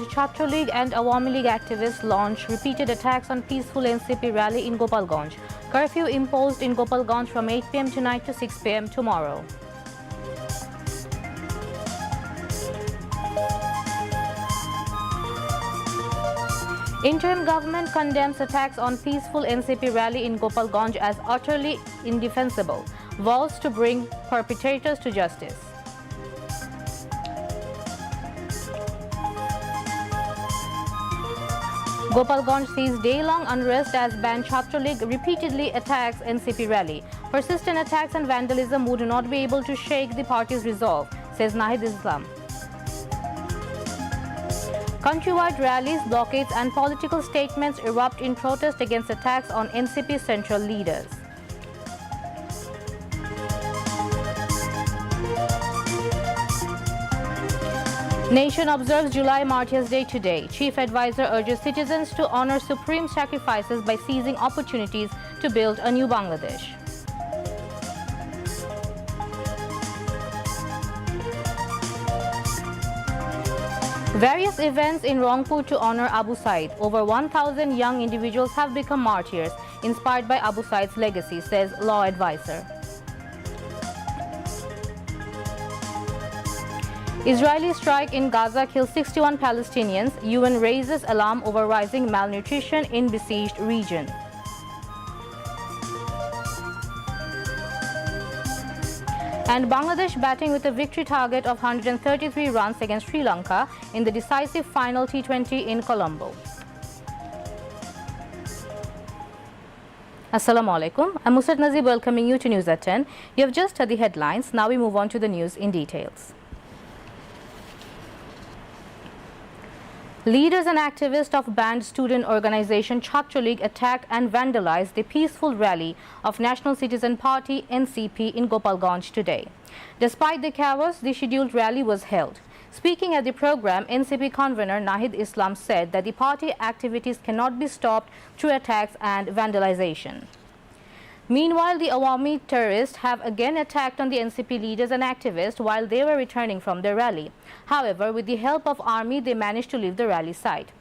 Chhatra League and Awami League activists launched repeated attacks on peaceful NCP rally in Gopalganj. Curfew imposed in Gopalganj from 8 p.m. tonight to 6 p.m. tomorrow. Interim government condemns attacks on peaceful NCP rally in Gopalganj as utterly indefensible. Vows to bring perpetrators to justice. Gopalganj sees day-long unrest as banned Chhatra League repeatedly attacks NCP rally. Persistent attacks and vandalism would not be able to shake the party's resolve, says Nahid Islam. Countrywide rallies, blockades and political statements erupt in protest against attacks on NCP central leaders. Nation observes July Martyrs Day today. Chief Advisor urges citizens to honor supreme sacrifices by seizing opportunities to build a new Bangladesh. Various events in Rangpur to honor Abu Said. Over 1,000 young individuals have become martyrs, inspired by Abu Said's legacy, says law advisor. Israeli strike in Gaza kills 61 Palestinians. UN raises alarm over rising malnutrition in besieged region. And Bangladesh batting with a victory target of 133 runs against Sri Lanka in the decisive final T20 in Colombo. Assalamu alaikum. I'm Musad Nazib welcoming you to News at 10. You have just heard the headlines. Now we move on to the news in details. Leaders and activists of banned student organization Chhatra League attacked and vandalized the peaceful rally of National Citizen Party NCP in Gopalganj today. Despite the chaos, the scheduled rally was held. Speaking at the program, NCP convener Nahid Islam said that the party activities cannot be stopped through attacks and vandalization. Meanwhile, the Awami terrorists have again attacked on the NCP leaders and activists while they were returning from their rally. However, with the help of army, they managed to leave the rally site.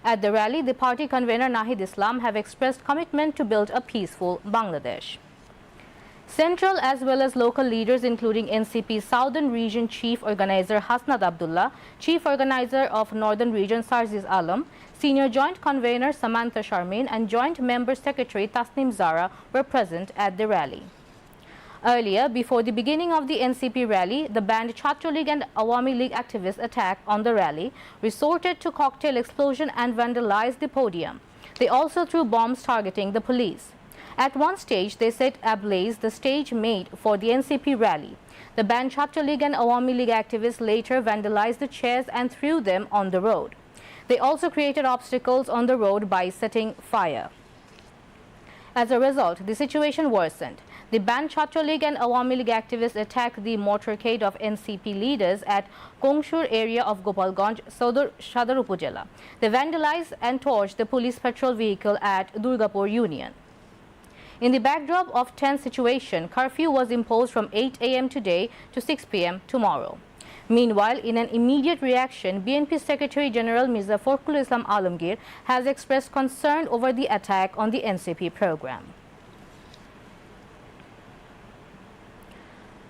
At the rally, the party convener Nahid Islam have expressed commitment to build a peaceful Bangladesh. Central as well as local leaders including NCP Southern Region Chief Organizer Hasnat Abdullah, Chief Organizer of Northern Region Sarziz Alam, Senior Joint Convener Samantha Sharmin and Joint Member Secretary Tasnim Zara were present at the rally. Earlier, before the beginning of the NCP rally, the banned Chhatra League and Awami League activists attacked on the rally, resorted to cocktail explosion and vandalized the podium. They also threw bombs targeting the police. At one stage, they set ablaze the stage made for the NCP rally. The banned Chhatra League and Awami League activists later vandalized the chairs and threw them on the road. They also created obstacles on the road by setting fire. As a result, the situation worsened. The banned Chhatra League and Awami League activists attacked the motorcade of NCP leaders at Kongshur area of Gopalganj, Sadar Upazila. They vandalized and torched the police patrol vehicle at Durgapur Union. In the backdrop of tense situation, curfew was imposed from 8 a.m. today to 6 p.m. tomorrow. Meanwhile, in an immediate reaction, BNP Secretary General Mirza Fakhrul Islam Alamgir has expressed concern over the attack on the NCP program.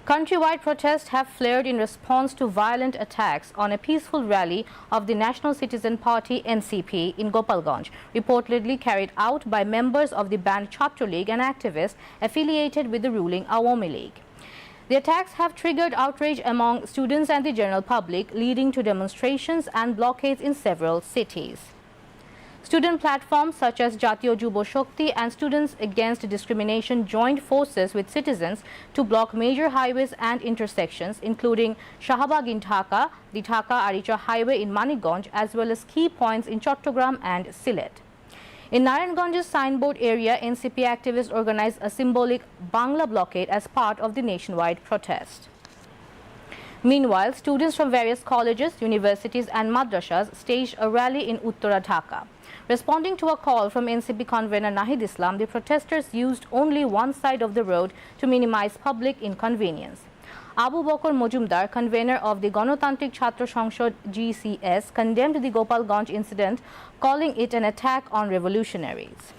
Countrywide protests have flared in response to violent attacks on a peaceful rally of the National Citizen Party NCP in Gopalganj, reportedly carried out by members of the banned Chhatra League and activists affiliated with the ruling Awami League. The attacks have triggered outrage among students and the general public, leading to demonstrations and blockades in several cities. Student platforms such as Jatiyo Jubo Shakti and Students Against Discrimination joined forces with citizens to block major highways and intersections, including Shahabag in Dhaka, the Dhaka-Aricha highway in Manikganj, as well as key points in Chattogram and Sylhet. In Narayanganj's signboard area, NCP activists organized a symbolic Bangla blockade as part of the nationwide protest. Meanwhile, students from various colleges, universities and madrasas staged a rally in Uttara Dhaka. Responding to a call from NCP convener Nahid Islam, the protesters used only one side of the road to minimize public inconvenience. Abu Bakr Mojumdar, convener of the Ganotantrik Chhatra Sanshad GCS, condemned the Gopalganj incident, calling it an attack on revolutionaries.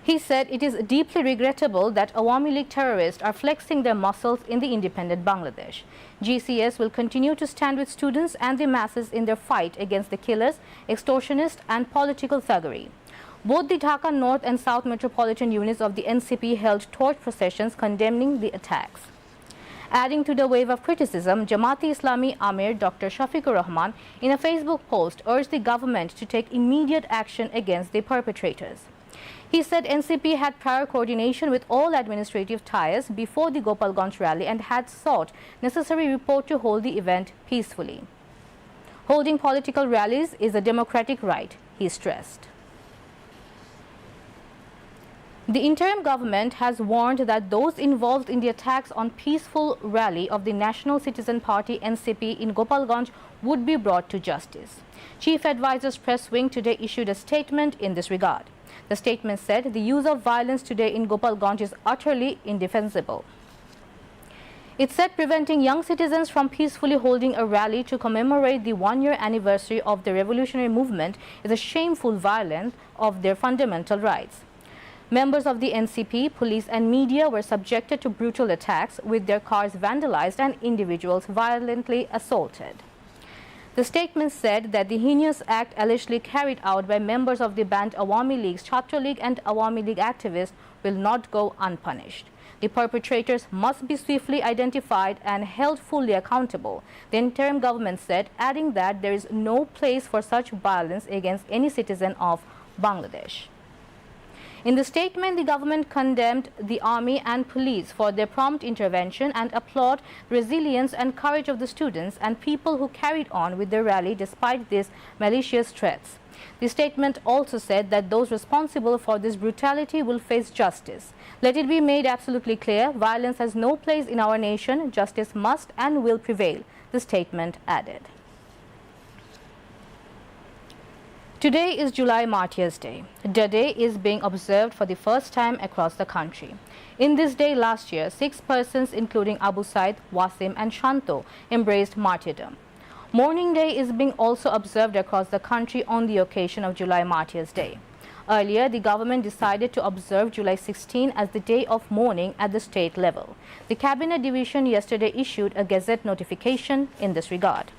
He said it is deeply regrettable that Awami League terrorists are flexing their muscles in the independent Bangladesh. GCS will continue to stand with students and the masses in their fight against the killers, extortionists and political thuggery. Both the Dhaka North and South metropolitan units of the NCP held torch processions condemning the attacks. Adding to the wave of criticism, Jamaat-e-Islami Amir Dr. Shafiqur Rahman, in a Facebook post, urged the government to take immediate action against the perpetrators. He said NCP had prior coordination with all administrative ties before the Gopalganj rally and had sought necessary report to hold the event peacefully. Holding political rallies is a democratic right, he stressed. The interim government has warned that those involved in the attacks on peaceful rally of the National Citizen Party NCP in Gopalganj would be brought to justice. Chief Advisor's press wing today issued a statement in this regard. The statement said the use of violence today in Gopalganj is utterly indefensible. It said preventing young citizens from peacefully holding a rally to commemorate the one-year anniversary of the revolutionary movement is a shameful violation of their fundamental rights. Members of the NCP, police and media were subjected to brutal attacks with their cars vandalized and individuals violently assaulted. The statement said that the heinous act allegedly carried out by members of the banned Awami Leagues, Chhatra League and Awami League activists will not go unpunished. The perpetrators must be swiftly identified and held fully accountable, the interim government said, adding that there is no place for such violence against any citizen of Bangladesh. In the statement, the government condemned the army and police for their prompt intervention and applauded the resilience and courage of the students and people who carried on with their rally despite these malicious threats. The statement also said that those responsible for this brutality will face justice. Let it be made absolutely clear, violence has no place in our nation. Justice must and will prevail, the statement added. Today is July Martyrs Day. The day is being observed for the first time across the country. In this day last year, 6 persons including Abu Said, Wasim and Shanto embraced martyrdom. Mourning Day is being also observed across the country on the occasion of July Martyrs Day. Earlier, the government decided to observe July 16 as the day of mourning at the state level. The Cabinet Division yesterday issued a Gazette notification in this regard.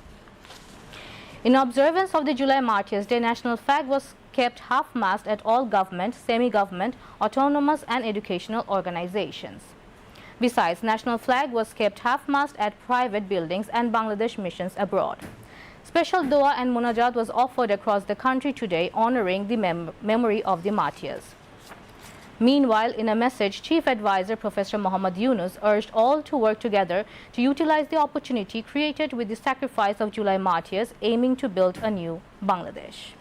In observance of the July Martyrs Day, national flag was kept half-mast at all government, semi-government, autonomous and educational organizations. Besides, national flag was kept half-mast at private buildings and Bangladesh missions abroad. Special dua and munajat was offered across the country today, honoring the memory of the martyrs. Meanwhile, in a message, Chief Advisor Professor Muhammad Yunus urged all to work together to utilize the opportunity created with the sacrifice of July martyrs, aiming to build a new Bangladesh.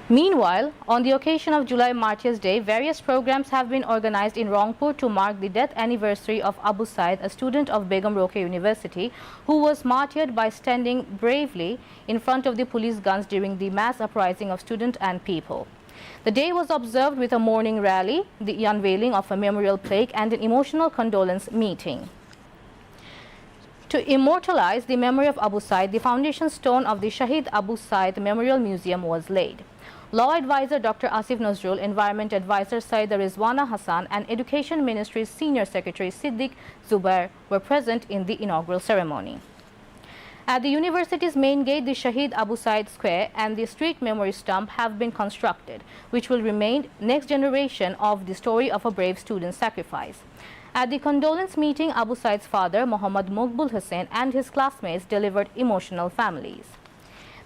Meanwhile, on the occasion of July Martyrs Day, various programs have been organized in Rangpur to mark the death anniversary of Abu Said, a student of Begum Rokeya University, who was martyred by standing bravely in front of the police guns during the mass uprising of students and people. The day was observed with a mourning rally, the unveiling of a memorial plaque and an emotional condolence meeting. To immortalize the memory of Abu Said, the foundation stone of the Shahid Abu Said Memorial Museum was laid. Law Advisor Dr. Asif Nazrul, Environment Advisor Saeed Rizwana Hassan and Education Ministry's Senior Secretary Siddiq Zubair were present in the inaugural ceremony. At the university's main gate, the Shahid Abu Said Square and the street memory stump have been constructed, which will remain next generation of the story of a brave student's sacrifice. At the condolence meeting, Abu Said's father, Muhammad Muqbul Hussain, and his classmates delivered emotional families.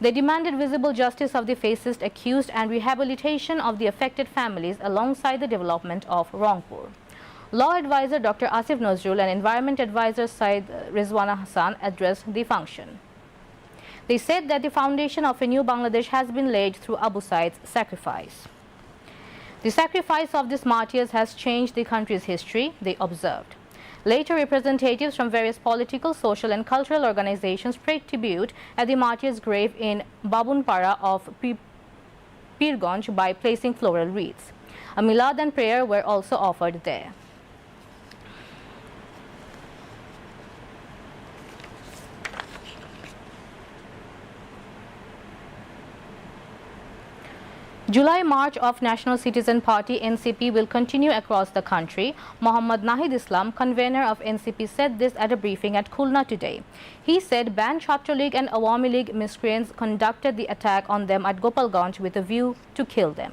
They demanded visible justice of the fascist accused and rehabilitation of the affected families alongside the development of Rangpur. Law Advisor Dr. Asif Nazrul and Environment Advisor Saeed Rizwana Hassan addressed the function. They said that the foundation of a new Bangladesh has been laid through Abu Said's sacrifice. The sacrifice of these martyrs has changed the country's history, they observed. Later, representatives from various political, social and cultural organizations paid tribute at the martyrs' grave in Babunpara of Pirganj by placing floral wreaths. A milad and prayer were also offered there. July March of National Citizen Party NCP will continue across the country. Mohammad Nahid Islam, convener of NCP, said this at a briefing at Khulna today. He said banned Chhatra League and Awami League miscreants conducted the attack on them at Gopalganj with a view to kill them.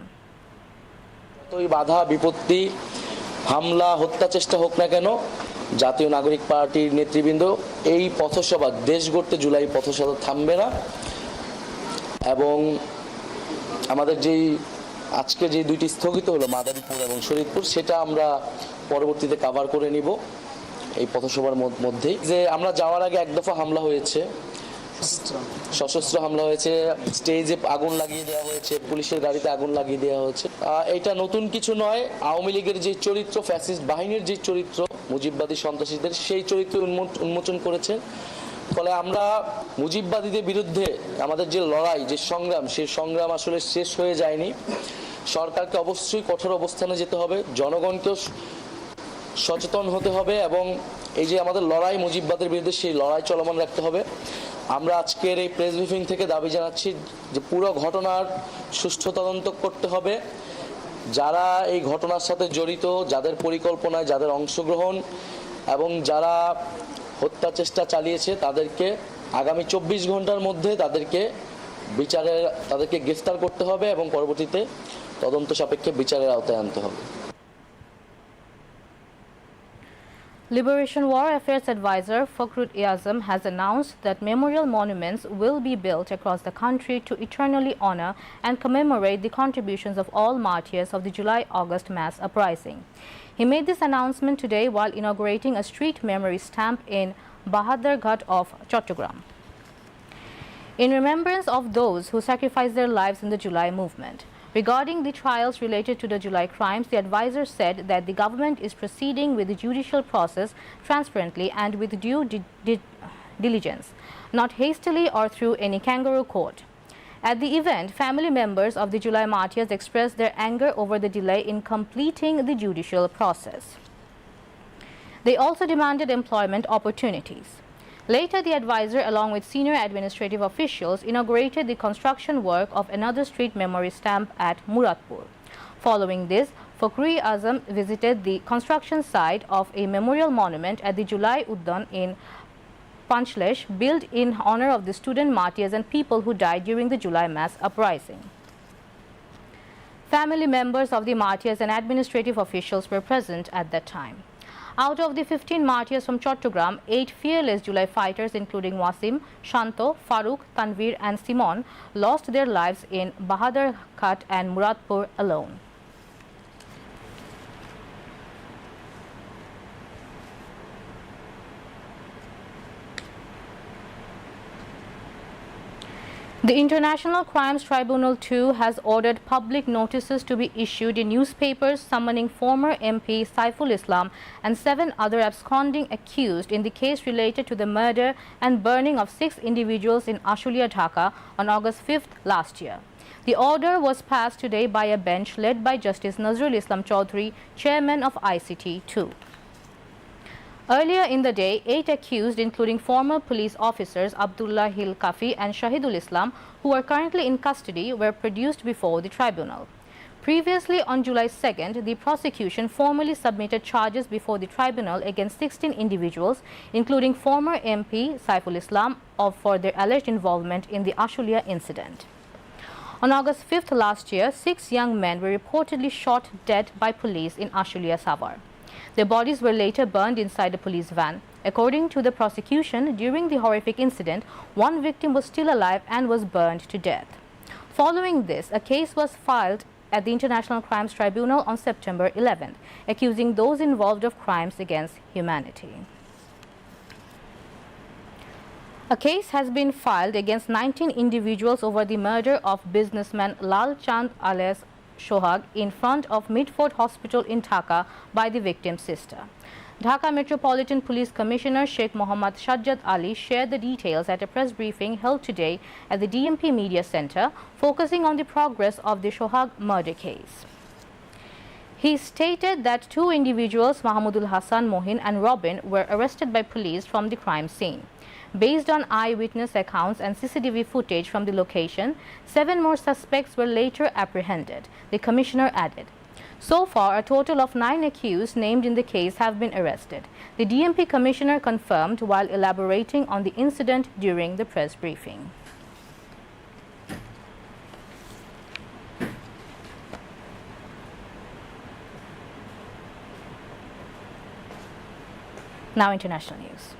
বাধা বিপত্তি হামলা হত্যা চেষ্টা হোক না কেন জাতীয় নাগরিক পার্টির নেতৃবৃন্দ এই পথসভা দেশ গড়তে জুলাই পথসভা থামবে না এবং আমাদের যেই আজকে যে দুইটি স্থগিত হলো মাদারীপুর এবং শরীয়তপুর সেটা আমরা পরবর্তীতে কভার করে নিব এই পথসভার মধ্যেই যে আমরা যাওয়ার আগে এক দফা হামলা হয়েছে সশস্ত্র হামলা হয়েছে স্টেজে আগুন লাগিয়ে দেওয়া হয়েছে পুলিশের গাড়িতে আগুন লাগিয়ে দেওয়া হয়েছে এটা নতুন কিছু নয় আওয়ামী লীগের যে চরিত্র ফ্যাসিস্ট বাহিনীর যে চরিত্র মুজিববাদী সন্ত্রাসীদের সেই চরিত্র উন্মোচন করেছে ফলে আমরা মুজিববাদীদের বিরুদ্ধে আমাদের যে লড়াই যে সংগ্রাম সেই সংগ্রাম আসলে শেষ হয়ে যায়নি সরকারকে অবশ্যই কঠোর অবস্থানে যেতে হবে জনগণকেও সচেতন হতে হবে এবং এই যে আমাদের লড়াই মুজিববাদের বিরুদ্ধে সেই লড়াই চলমান রাখতে হবে আমরা আজকের এই প্রেস ব্রিফিং থেকে দাবি জানাচ্ছি যে পুরো ঘটনার সুষ্ঠু তদন্ত করতে হবে যারা এই ঘটনার সাথে জড়িত যাদের পরিকল্পনায় যাদের অংশগ্রহণ এবং যারা হত্যা চেষ্টা চালিয়েছে তাদেরকে আগামী 24 ঘন্টার মধ্যে তাদেরকে গ্রেফতার করতে হবে এবং পরবর্তীতে তদন্ত সাপেক্ষে বিচারের আওতায় আনতে হবে Liberation War Affairs Advisor Fakhrul Azam has announced that memorial monuments will be built across the country to eternally honor and commemorate the contributions of all martyrs of the July-August mass uprising. He made this announcement today while inaugurating a street memory stamp in Bahadarghat of Chattogram, in remembrance of those who sacrificed their lives in the July movement. Regarding the trials related to the July crimes, the advisor said that the government is proceeding with the judicial process transparently and with due diligence, not hastily or through any kangaroo court. At the event, family members of the July martyrs expressed their anger over the delay in completing the judicial process. They also demanded employment opportunities. Later, the advisor, along with senior administrative officials, inaugurated the construction work of another street memory stamp at Muradpur. Following this, Fakhrul Azam visited the construction site of a memorial monument at the Julai Uddan in Panchlesh, built in honor of the student martyrs and people who died during the July mass uprising. Family members of the martyrs and administrative officials were present at that time. Out of the 15 martyrs from Chattogram, 8 fearless July fighters including Wasim, Shanto, Farooq, Tanvir and Simon lost their lives in Bahadarghat and Muradpur alone. The International Crimes Tribunal 2 has ordered public notices to be issued in newspapers summoning former MP Saiful Islam and 7 other absconding accused in the case related to the murder and burning of 6 individuals in Ashulia, Dhaka on August 5th last year. The order was passed today by a bench led by Justice Nazrul Islam Chaudhry, chairman of ICT 2. Earlier in the day, 8 accused, including former police officers Abdullah Hil Kafi and Shahidul Islam, who are currently in custody, were produced before the tribunal. Previously, on July 2nd, the prosecution formally submitted charges before the tribunal against 16 individuals, including former MP Saiful Islam, for their alleged involvement in the Ashulia incident. On August 5th last year, 6 young men were reportedly shot dead by police in Ashulia, Savar. Their bodies were later burned inside a police van. According to the prosecution, during the horrific incident, 1 victim was still alive and was burned to death. Following this, a case was filed at the International Crimes Tribunal on September 11th, accusing those involved of crimes against humanity. A case has been filed against 19 individuals over the murder of businessman Lal Chand alias Shohag in front of Midford Hospital in Dhaka by the victim's sister. Dhaka Metropolitan Police Commissioner Sheikh Mohammad Shajjat Ali shared the details at a press briefing held today at the DMP Media Center, focusing on the progress of the Sohag murder case. He stated that two individuals, Mahmudul Hassan Mohin and Robin, were arrested by police from the crime scene. Based on eyewitness accounts and CCTV footage from the location, 7 more suspects were later apprehended, the commissioner added. So far, a total of 9 accused named in the case have been arrested. The DMP commissioner confirmed while elaborating on the incident during the press briefing. Now international news.